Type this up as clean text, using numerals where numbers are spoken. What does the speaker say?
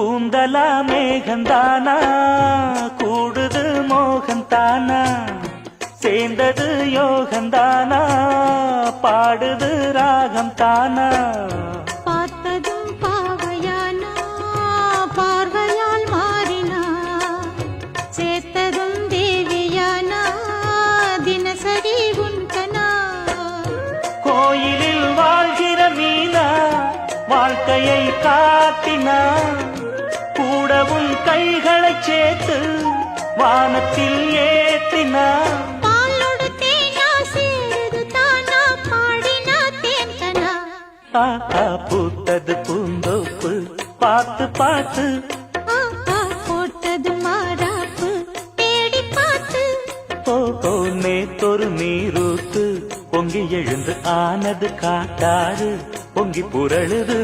கூந்தலா மேகந்தானா கூடுது மோகந்தானா சேர்ந்தது யோகந்தானா பாடுது ராகம் தானா பார்த்ததும் பாவையானா பார்வையால் மாறினா சேர்த்ததும் தேவியானா தினசரி உன்கனா கோயிலில் வாழ்கிற மீனா வாழ்க்கையை காட்டினா கூடவும் கைகளை சேர்த்து வானத்தில் ஏற்றினா பாலோடு தேனா சேருது தானா பாடினா தேன்கனா பூத்தது பூந்தோப்பு பார்த்து பார்த்து போட்டது மாறாப்பு தேடி பார்த்து ஓ நேத்தொரு நீரூத்து பொங்கி எழுந்து ஆனது காட்டாறு பொங்கி புரளுது